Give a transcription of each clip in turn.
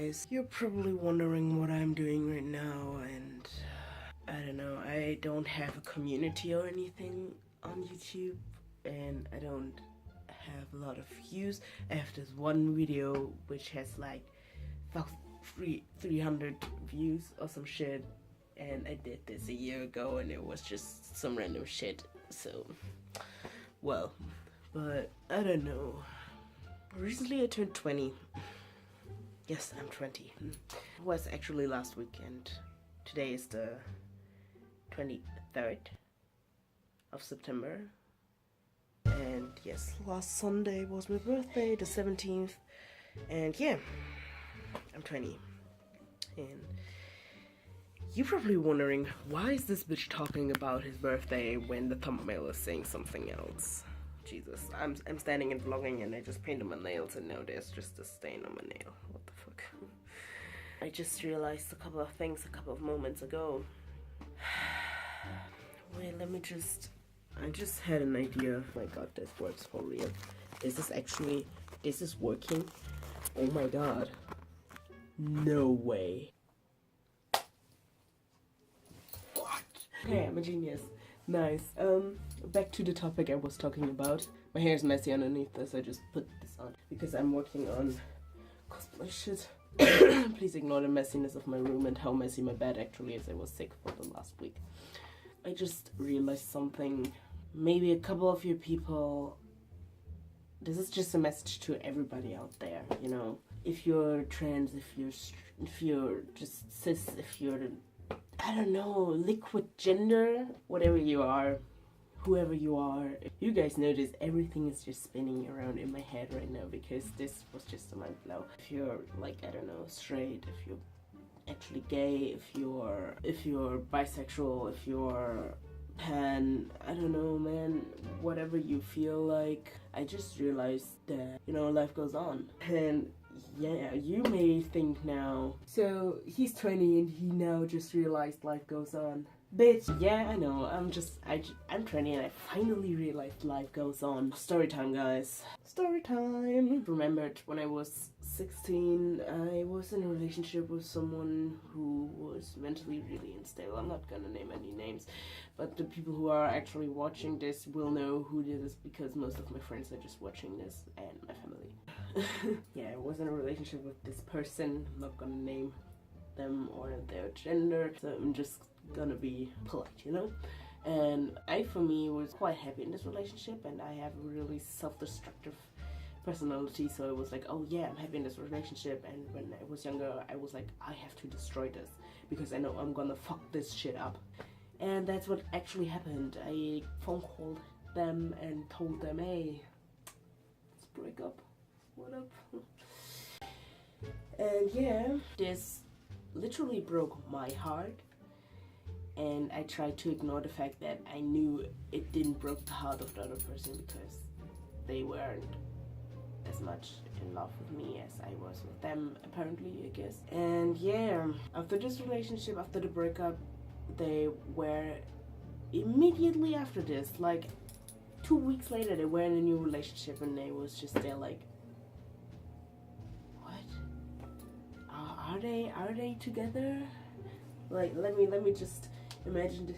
guys. You're probably wondering what I'm doing right now, and I don't know, I don't have a community or anything on YouTube, and I don't have a lot of views. I have this one video which has like 300 views or some shit, and I did this a year ago and it was just some random shit, so well, but I don't know. Recently I turned 20. Yes, I'm 20. It was actually last weekend. Today is the 23rd of September. And yes, last Sunday was my birthday, the 17th. And yeah, I'm 20. And you're probably wondering, why is this bitch talking about his birthday when the thumbnail is saying something else? Jesus, I'm standing and vlogging and I just painted my nails and now there's just a stain on my nail. What the fuck? I just realized a couple of things a couple of moments ago. Wait, I just had an idea. Oh my god, this works for real. This is working. Oh my god. No way. What? Okay, I'm a genius. Nice. Back to the topic I was talking about. My hair is messy underneath this. I just put this on because I'm working on cosplay shit. Please ignore the messiness of my room and how messy my bed actually is. I was sick for the last week. I just realized something. Maybe a couple of you people, this is just a message to everybody out there, you know. If you're trans, if you're just cis, if you're, I don't know, liquid gender, whatever you are, whoever you are, you guys notice everything is just spinning around in my head right now because this was just a mind blow. If you're like, I don't know, straight, if you're actually gay, if you're bisexual, if you're pan, I don't know, man, whatever you feel like, I just realized that, you know, life goes on. And yeah, you may think now, so he's 20 and he now just realized life goes on. Bitch, yeah, I know, I'm 20 and I finally realized life goes on. Story time, guys. Story time. Remembered when I was 16, I was in a relationship with someone who was mentally really unstable. I'm not gonna name any names, but the people who are actually watching this will know who did this because most of my friends are just watching this and my family. Yeah, I was in a relationship with this person. I'm not gonna name them or their gender, so I'm just gonna be polite, you know. And I, for me, was quite happy in this relationship, and I have a really self-destructive personality, so I was like, oh yeah, I'm happy in this relationship. And when I was younger, I was like, I have to destroy this because I know I'm gonna fuck this shit up. And that's what actually happened. I phone called them and told them, hey, let's break up. What up? And yeah, this literally broke my heart. And I tried to ignore the fact that I knew it didn't break the heart of the other person because they weren't as much in love with me as I was with them, apparently, I guess. And yeah, after this relationship, after the breakup, they were immediately after this, like 2 weeks later, they were in a new relationship and they was just there like, what? Are they together? Like, let me just imagine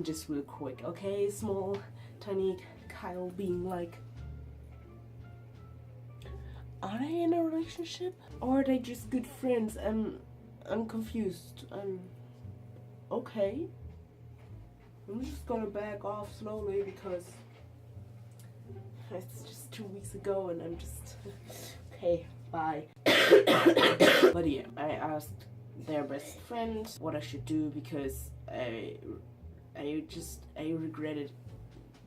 this real quick, okay? Small, tiny Kyle being like, are they in a relationship? Or are they just good friends? I'm confused. Okay. I'm just gonna back off slowly because it's just 2 weeks ago and I'm just, okay, bye. But yeah, I asked their best friend what I should do because I regretted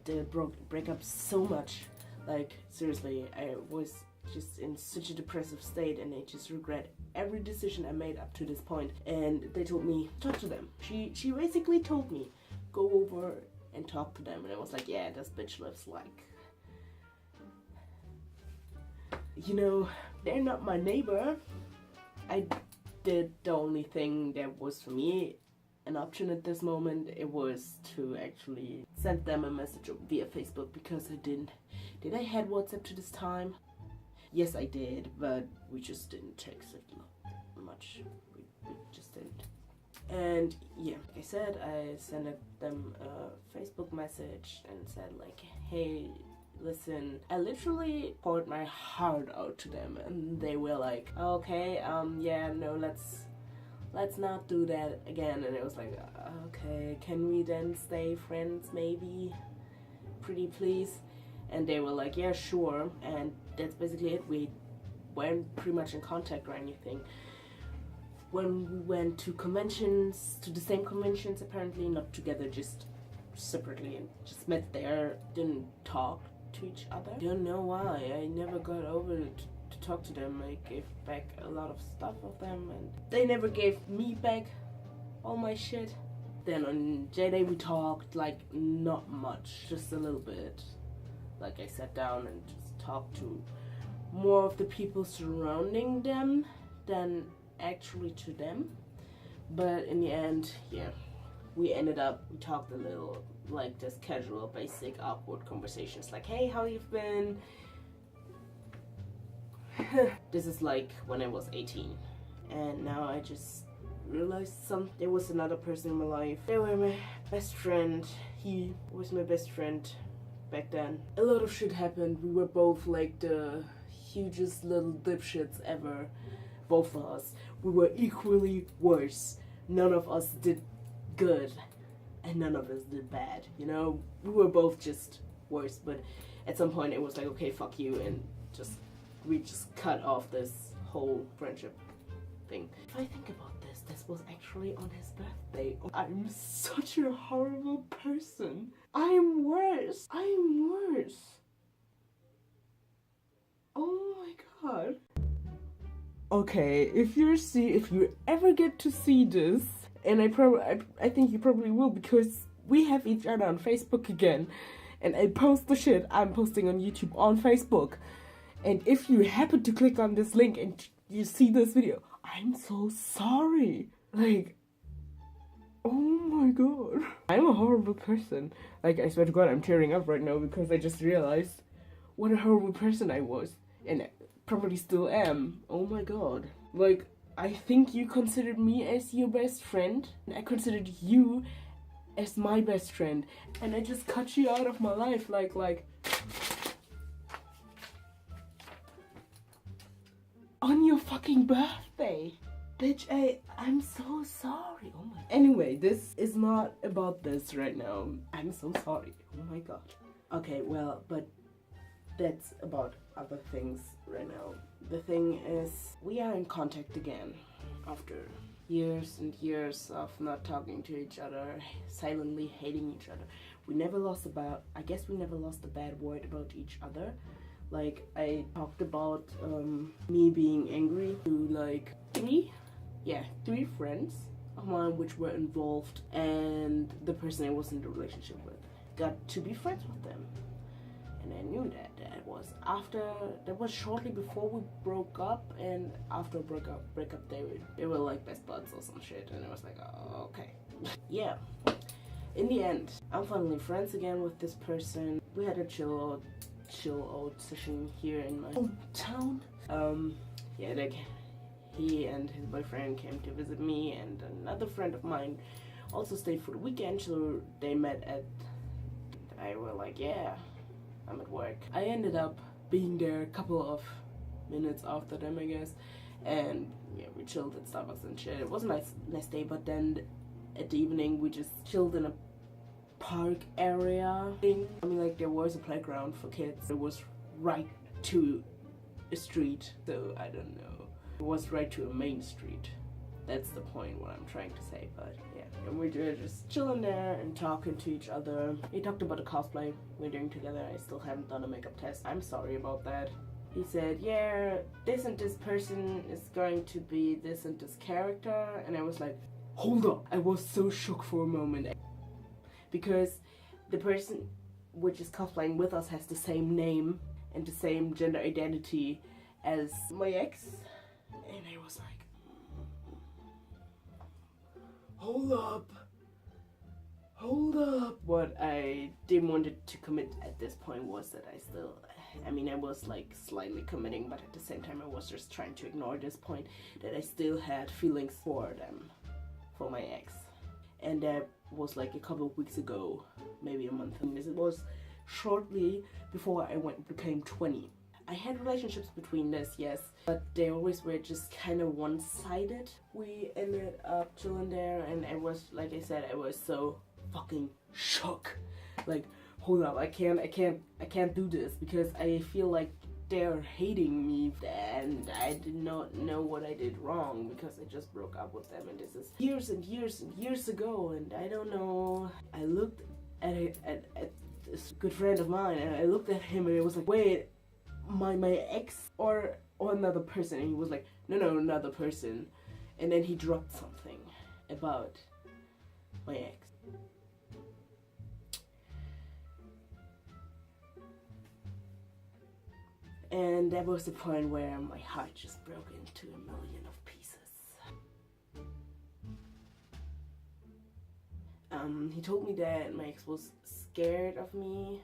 the breakup so much. Like, seriously, I was just in such a depressive state and I just regret every decision I made up to this point. And they told me, talk to them. She basically told me, go over and talk to them. And I was like, yeah, this bitch lives like, you know, they're not my neighbor. I did the only thing that was for me an option at this moment. It was to actually send them a message via Facebook because I did I had WhatsApp to this time? Yes, I did, but we just didn't text it much. We just didn't. And yeah, like I said, I sent them a Facebook message and said like, hey, listen, I literally poured my heart out to them, and they were like, okay, yeah, no, let's not do that again. And it was like, okay, can we then stay friends maybe? Pretty please. And they were like, yeah, sure. And that's basically it. We weren't pretty much in contact or anything. When we went to conventions, to the same conventions apparently, not together, just separately, and just met there, didn't talk to each other. Don't know why. I never got over to talk to them. I gave back a lot of stuff of them, and they never gave me back all my shit. Then on J-Day we talked, like, not much, just a little bit. Like, I sat down and just talked to more of the people surrounding them than actually to them. But in the end, yeah, we talked a little, like, just casual, basic, awkward conversations, like, hey, how you've been? This is like when I was 18, and now I just realized there was another person in my life. They were my best friend. He was my best friend back then. A lot of shit happened. We were both like the hugest little dipshits ever. Both of us. We were equally worse. None of us did good, and none of us did bad. You know, we were both just worse. But at some point, it was like, okay, fuck you, and we just cut off this whole friendship thing. If I think about this was actually on his birthday. I'm such a horrible person. I'm worse. Oh my god. Okay, if you ever get to see this, and I think you probably will, because we have each other on Facebook again, and I post the shit I'm posting on YouTube on Facebook. And if you happen to click on this link and you see this video, I'm so sorry. Like, oh my god. I'm a horrible person. Like, I swear to god, I'm tearing up right now because I just realized what a horrible person I was. And I probably still am. Oh my god. Like, I think you considered me as your best friend. And I considered you as my best friend. And I just cut you out of my life. Like... on your fucking birthday. Bitch, I'm so sorry. Oh my... Anyway, this is not about this right now. I'm so sorry. Oh my god. Okay, well, but that's about other things right now. The thing is, we are in contact again after years and years of not talking to each other, silently hating each other. I guess we never lost a bad word about each other. Like, I talked about me being angry to like three friends of mine which were involved, and the person I was in the relationship with got to be friends with them. And I knew that that was shortly before we broke up, and after breakup they were like best buds or some shit, and it was like, oh, okay. Yeah. In the end, I'm finally friends again with this person. We had a chill out session here in my hometown. Yeah, like, he and his boyfriend came to visit me, and another friend of mine also stayed for the weekend, so they met I were like, yeah, I'm at work. I ended up being there a couple of minutes after them, I guess, and yeah, we chilled at Starbucks and shit. It was a nice day, but then at the evening we just chilled in a park area thing. I mean, like, there was a playground for kids. It was right to a street, so I don't know. It was right to a main street. That's the point, what I'm trying to say, but yeah. And we were just chilling there and talking to each other. He talked about the cosplay we're doing together. I still haven't done a makeup test. I'm sorry about that. He said, yeah, this and this person is going to be this and this character. And I was like, hold up. I was so shook for a moment. Because the person which is cosplaying with us has the same name and the same gender identity as my ex. And I was like, hold up. hold up. What I didn't want to commit at this point was that I was like slightly committing, but at the same time I was just trying to ignore this point that I still had feelings for them, for my ex. And that was like a couple of weeks ago, maybe a month. It was shortly before I became 20. I had relationships between this, yes, but they always were just kind of one-sided. We ended up chilling there, and I was, like I said, I was so fucking shook. Like, hold up, I can't do this because I feel like they're hating me, and I did not know what I did wrong because I just broke up with them, and this is years and years and years ago, and I don't know. I looked at this good friend of mine, and I looked at him, and it was like, wait, my ex or another person? And he was like, no, another person. And then he dropped something about my ex. And that was the point where my heart just broke into a million of pieces. He told me that my ex was scared of me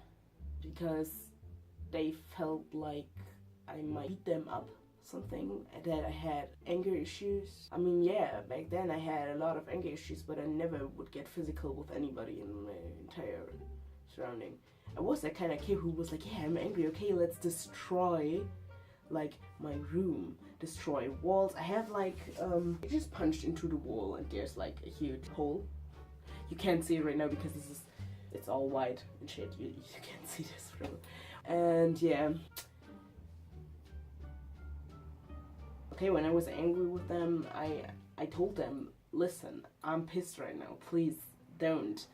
because they felt like I might beat them up, something, that I had anger issues. I mean, yeah, back then I had a lot of anger issues, but I never would get physical with anybody in my entire surrounding. I was that kind of kid who was like, yeah, I'm angry, okay, let's destroy, like, my room, destroy walls. I have, like, I just punched into the wall and there's, like, a huge hole. You can't see it right now because it's all white and shit. You can't see this from. And, yeah. Okay, when I was angry with them, I told them, listen, I'm pissed right now, please don't.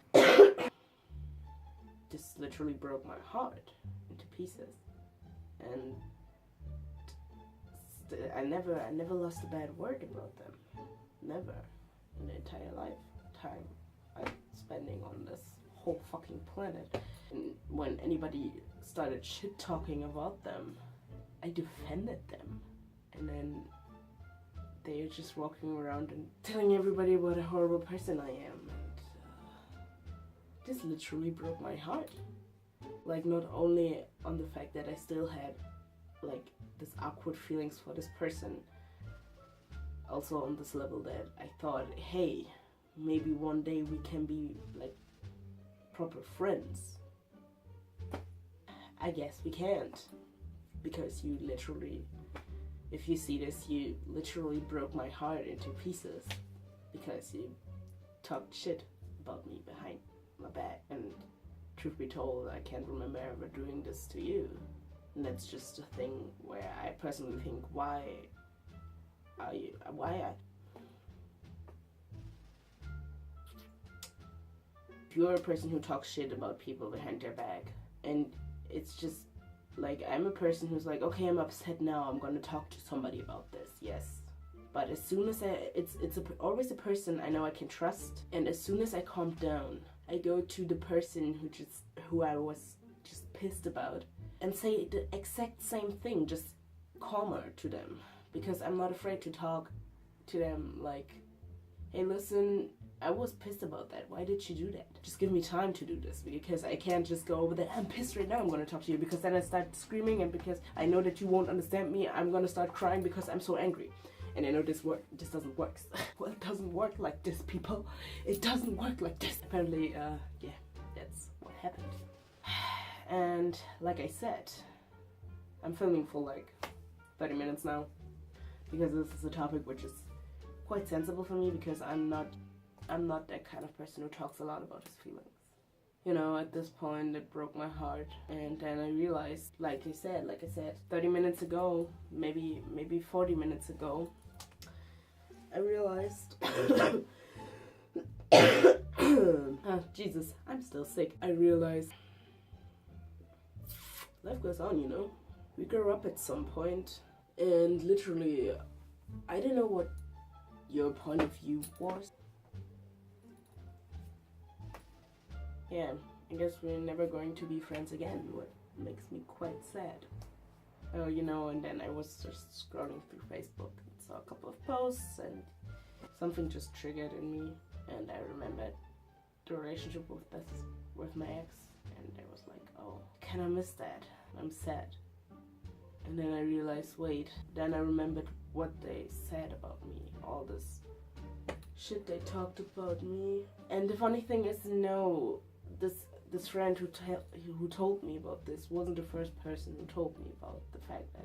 This literally broke my heart into pieces, and I never lost a bad word about them, never, in the entire lifetime I'm spending on this whole fucking planet. And when anybody started shit talking about them, I defended them, and then they're just walking around and telling everybody what a horrible person I am. This literally broke my heart. Like, not only on the fact that I still had, like, this awkward feelings for this person, also on this level that I thought, hey, maybe one day we can be, like, proper friends. I guess we can't, because you literally, if you see this, you literally broke my heart into pieces because you talked shit about me behind my back, and truth be told, I can't remember ever doing this to you. And that's just a thing where I personally think, why if you're a person who talks shit about people behind their back, and it's just like, I'm a person who's like, okay, I'm upset now, I'm gonna talk to somebody about this, yes. But as soon as always a person I know I can trust, and as soon as I calm down, I go to the person who I was just pissed about and say the exact same thing, just calmer to them, because I'm not afraid to talk to them like, hey, listen, I was pissed about that. Why did you do that? Just give me time to do this, because I can't just go over there, I'm pissed right now, I'm gonna talk to you, because then I start screaming, and because I know that you won't understand me, I'm gonna start crying because I'm so angry. And I know this doesn't work. Well, it doesn't work like this, people. It doesn't work like this. Apparently, yeah, that's what happened. And like I said, I'm filming for like 30 minutes now, because this is a topic which is quite sensible for me, because I'm not that kind of person who talks a lot about his feelings. You know, at this point, it broke my heart, and then I realized, like I said, 30 minutes ago, maybe 40 minutes ago, I realized, oh, Jesus, I'm still sick. I realized life goes on, you know. We grow up at some point, and literally, I don't know what your point of view was. Yeah, I guess we're never going to be friends again, what makes me quite sad. Oh, you know, and then I was just scrolling through Facebook and saw a couple of posts, and something just triggered in me, and I remembered the relationship with my ex, and I was like, oh, can I miss that? I'm sad. And then I realized, wait, then I remembered what they said about me, all this shit they talked about me. And the funny thing is, no, this friend who told me about this wasn't the first person who told me about the fact that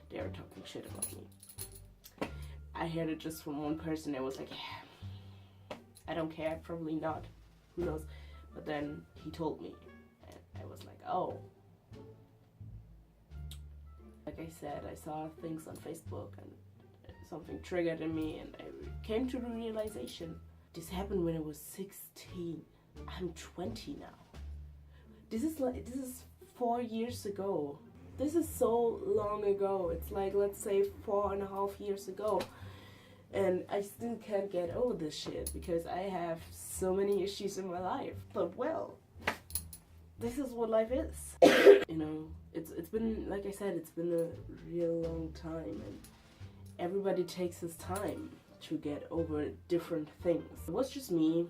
they are talking shit about me. I heard it just from one person. I was like, yeah, I don't care, probably not, who knows. But then he told me, and I was like, oh. Like I said, I saw things on Facebook and something triggered in me, and I came to the realization. This happened when I was 16. I'm 20 now. This is 4 years ago. This is so long ago. It's like, let's say 4.5 years ago. And I still can't get over this shit because I have so many issues in my life. But well, this is what life is. You know, it's been, like I said, it's been a real long time, and everybody takes his time to get over different things. It was just me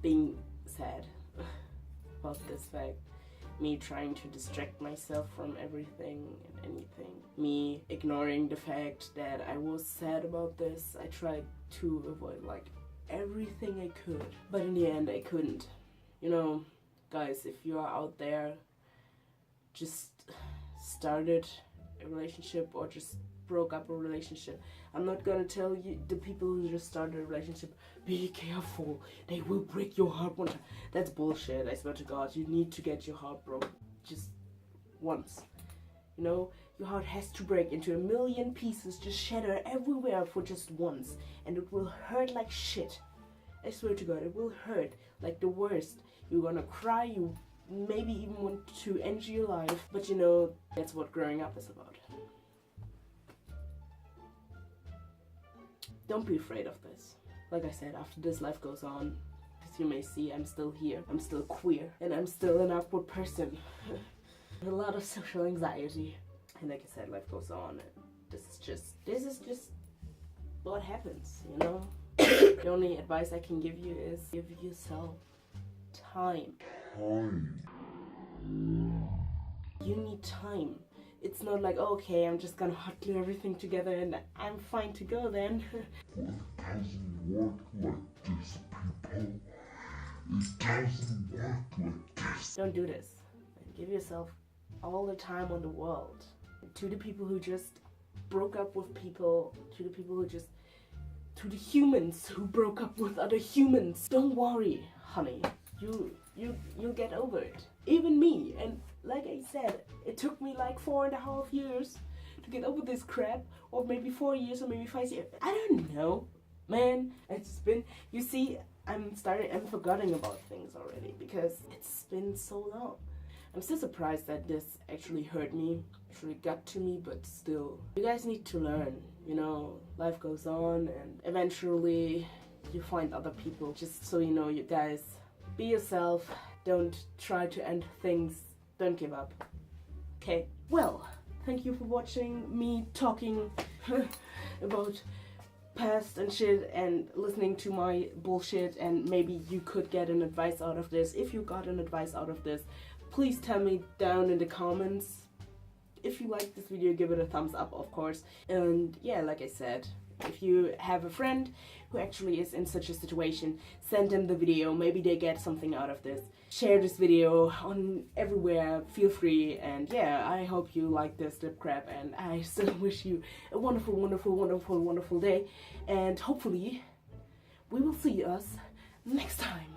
being sad about this fact, me trying to distract myself from everything and anything, me ignoring the fact that I was sad about this. I tried to avoid like everything I could, but in the end I couldn't. You know, guys, if you are out there, just started a relationship or just broke up a relationship, I'm not gonna tell you, the people who just started a relationship, be careful, they will break your heart one time. That's bullshit, I swear to God. You need to get your heart broken just once. You know, your heart has to break into a million pieces, just shatter everywhere for just once, and it will hurt like shit. I swear to God, it will hurt like the worst. You're gonna cry, you maybe even want to end your life, but you know, that's what growing up is about. Don't be afraid of this. Like I said, after this, life goes on. As you may see, I'm still here. I'm still queer. And I'm still an awkward person. With a lot of social anxiety. And like I said, life goes on. And this is just what happens, you know? The only advice I can give you is give yourself time. You need time. It's not like, okay, I'm just gonna hot glue everything together and I'm fine to go then. It doesn't work like this, people. It doesn't work like this. Don't do this. Give yourself all the time on the world. To the people who just broke up with people, to the people who just, to the humans who broke up with other humans, don't worry, honey. You'll get over it. Even me. And like I said, it took me like 4.5 years to get over this crap, or maybe 4 years, or maybe 5 years. I don't know, man. It's been, you see, I'm forgetting about things already because it's been so long. I'm still surprised that this actually hurt me, actually got to me, but still. You guys need to learn, you know, life goes on and eventually you find other people. Just so you know, you guys, be yourself. Don't try to end things. Don't give up. Okay, well, thank you for watching me talking about past and shit and listening to my bullshit, and maybe you could get an advice out of this. If you got an advice out of this, please tell me down in the comments. If you like this video, give it a thumbs up, of course. And yeah, like I said, if you have a friend who actually is in such a situation, send them the video. Maybe they get something out of this. Share this video on everywhere, feel free. And yeah, I hope you like this lip crap, and I still wish you a wonderful, wonderful, wonderful, wonderful day. And hopefully we will see us next time.